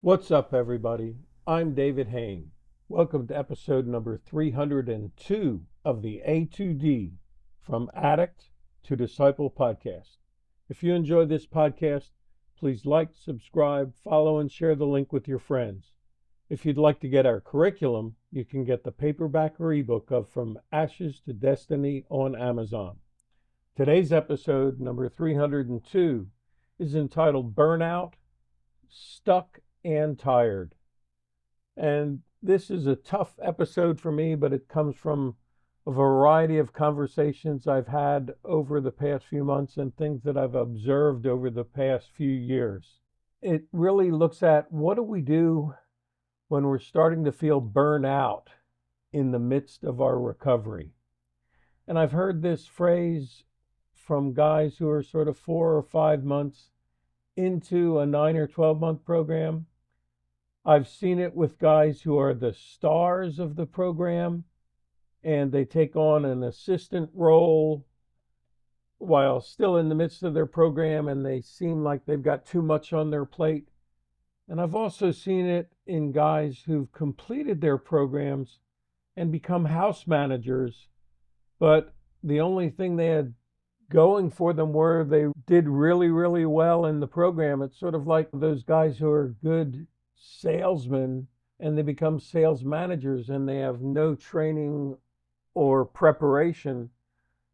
What's up, everybody? I'm David Hain. Welcome to episode number 302 of the A2D From Addict to Disciple podcast. If you enjoy this podcast, please like, subscribe, follow, and share the link with your friends. If you'd like to get our curriculum, you can get the paperback or ebook of From Ashes to Destiny on Amazon. Today's episode, number 302, is entitled Burnout, Stuck and Tired. And this is a tough episode for me, but it comes from a variety of conversations I've had over the past few months and things that I've observed over the past few years. It really looks at what do we do when we're starting to feel burnout in the midst of our recovery. And I've heard this phrase from guys who are sort of 4 or 5 months into a 9 or 12-month program. I've seen it with guys who are the stars of the program and they take on an assistant role while still in the midst of their program and they seem like they've got too much on their plate. And I've also seen it in guys who've completed their programs and become house managers, but the only thing they had going for them were they did really, really well in the program. It's sort of like those guys who are good salesmen and they become sales managers and they have no training or preparation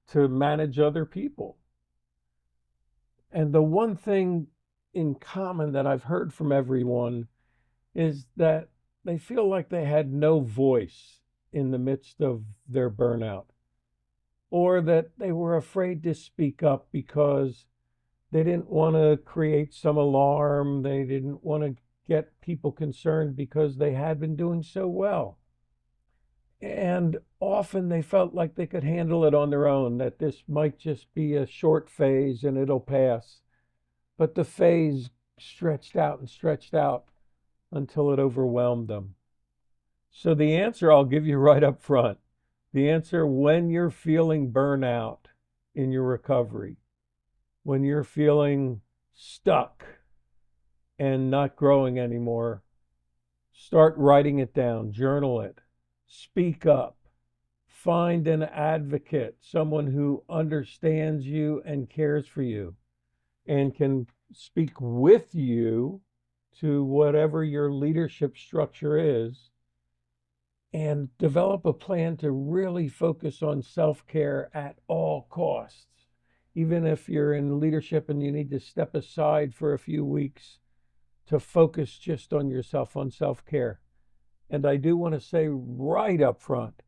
to manage other people. And the one thing in common that I've heard from everyone is that they feel like they had no voice in the midst of their burnout, or that they were afraid to speak up because they didn't want to create some alarm. They didn't want to get people concerned because they had been doing so well. And often they felt like they could handle it on their own, that this might just be a short phase and it'll pass. But the phase stretched out and stretched out until it overwhelmed them. So the answer I'll give you right up front. The answer when you're feeling burnout in your recovery, when you're feeling stuck and not growing anymore, start writing it down, journal it, speak up, find an advocate, someone who understands you and cares for you and can speak with you to whatever your leadership structure is, and develop a plan to really focus on self-care at all costs. Even if you're in leadership and you need to step aside for a few weeks to focus just on yourself, on self-care. And I do want to say right up front,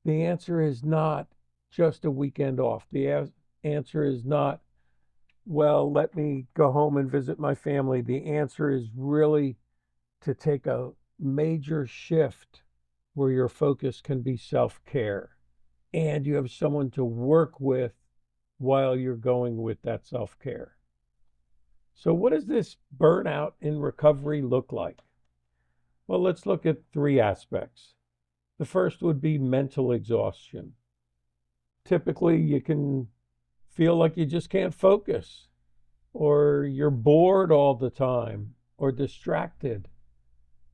the answer is not just a weekend off. The answer is not, well, let me go home and visit my family. The answer is really to take a major shift where your focus can be self-care and you have someone to work with while you're going with that self-care. So what does this burnout in recovery look like? Well, let's look at 3 aspects. The first would be mental exhaustion. Typically, you can feel like you just can't focus, or you're bored all the time, or distracted.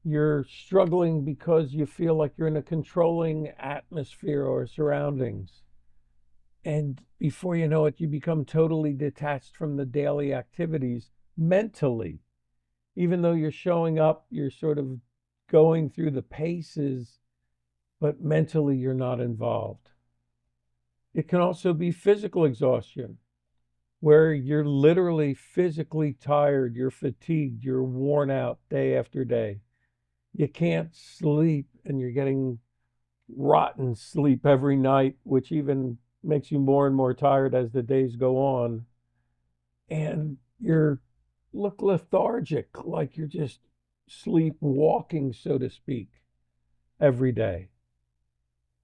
You're struggling because you feel like you're in a controlling atmosphere or surroundings. And before you know it, you become totally detached from the daily activities mentally. Even though you're showing up, you're sort of going through the paces, but mentally you're not involved. It can also be physical exhaustion, where you're literally physically tired, you're fatigued, you're worn out day after day. You can't sleep and you're getting rotten sleep every night, which even makes you more and more tired as the days go on. And you look lethargic, like you're just sleepwalking, so to speak, every day.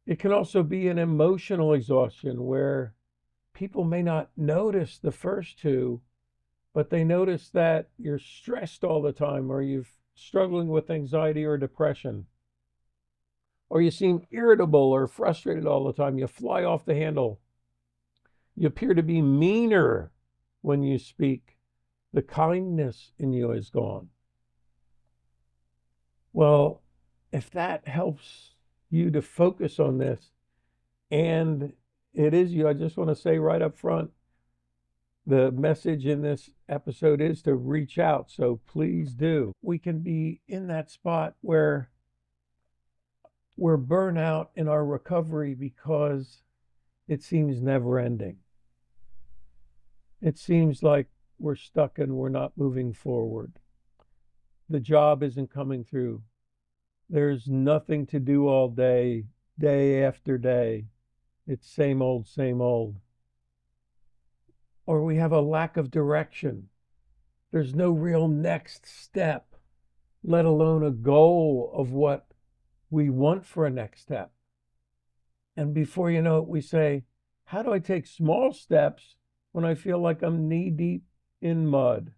It can also be an emotional exhaustion where people may not notice the first 2, but they notice that you're stressed all the time, or you're struggling with anxiety or depression, or you seem irritable or frustrated all the time. You fly off the handle. You appear to be meaner when you speak. The kindness in you is gone. Well, if that helps you to focus on this, and it is you, I just want to say right up front, the message in this episode is to reach out. So please do. We can be in that spot where we're burnout in our recovery because it seems never ending. It seems like we're stuck and we're not moving forward. The job isn't coming through. There's nothing to do all day, day after day. It's same old, same old. Or we have a lack of direction. There's no real next step, let alone a goal of what we want for a next step. And before you know it, we say, how do I take small steps when I feel like I'm knee deep in mud?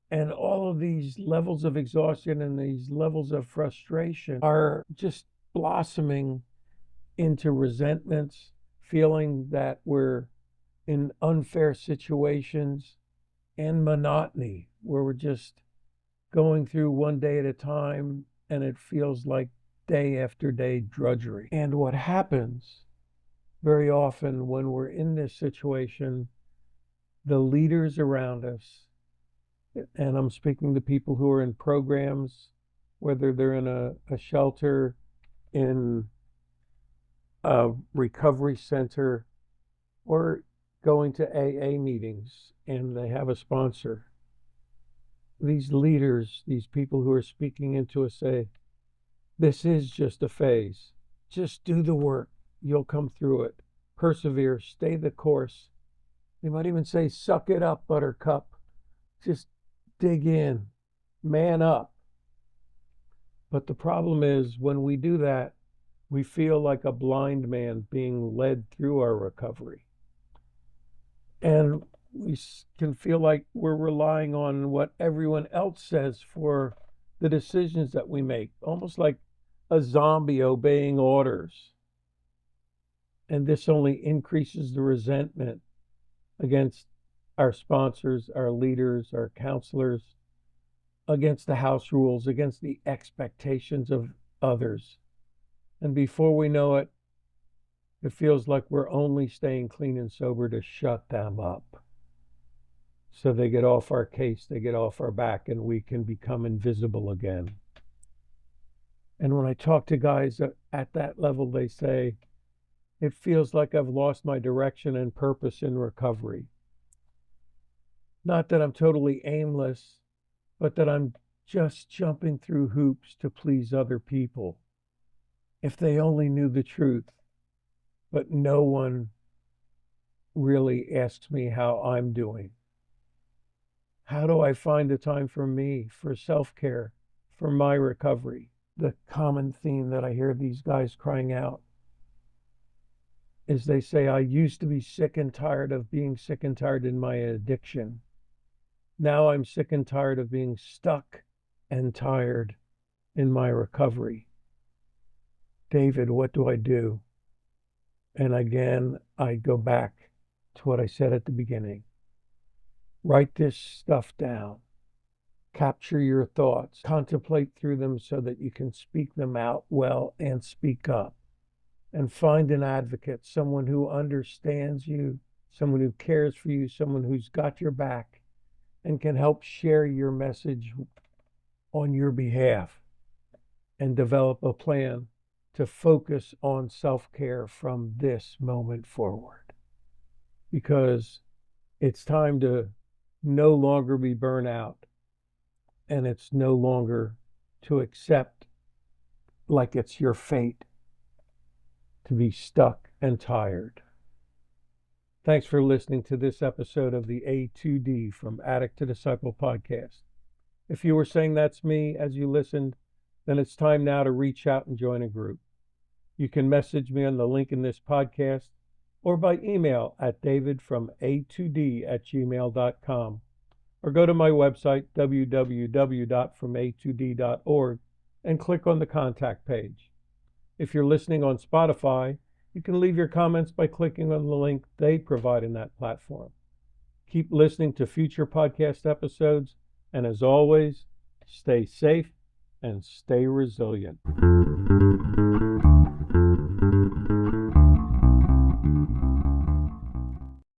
And all of these levels of exhaustion and these levels of frustration are just blossoming into resentments, feeling that we're in unfair situations, and monotony, where we're just going through one day at a time and it feels like day after day drudgery. And what happens very often when we're in this situation, the leaders around us, and I'm speaking to people who are in programs, whether they're in a shelter, in a recovery center, or going to AA meetings and they have a sponsor. These leaders, these people who are speaking into us say, this is just a phase. Just do the work. You'll come through it. Persevere. Stay the course. They might even say, suck it up, buttercup. Just dig in. Man up. But the problem is when we do that, we feel like a blind man being led through our recovery. And we can feel like we're relying on what everyone else says for the decisions that we make, almost like a zombie obeying orders. And this only increases the resentment against our sponsors, our leaders, our counselors, against the house rules, against the expectations of others. And before we know it, it feels like we're only staying clean and sober to shut them up. So they get off our case, they get off our back, and we can become invisible again. And when I talk to guys at that level, they say, it feels like I've lost my direction and purpose in recovery. Not that I'm totally aimless, but that I'm just jumping through hoops to please other people. If they only knew the truth, but no one really asks me how I'm doing. How do I find the time for me, for self-care, for my recovery? The common theme that I hear these guys crying out is they say, I used to be sick and tired of being sick and tired in my addiction. Now I'm sick and tired of being stuck and tired in my recovery. David, what do I do? And again, I go back to what I said at the beginning. Write this stuff down. Capture your thoughts. Contemplate through them so that you can speak them out well and speak up. And find an advocate, someone who understands you, someone who cares for you, someone who's got your back and can help share your message on your behalf and develop a plan to focus on self-care from this moment forward. Because it's time to no longer be burnout, and it's no longer to accept like it's your fate to be stuck and tired. Thanks for listening to this episode of the A2D from Addict to Disciple podcast. If you were saying that's me as you listened, then it's time now to reach out and join a group. You can message me on the link in this podcast or by email at davidfroma2d@gmail.com or go to my website www.froma2d.org and click on the contact page. If you're listening on Spotify, you can leave your comments by clicking on the link they provide in that platform. Keep listening to future podcast episodes, and as always, stay safe, and stay resilient.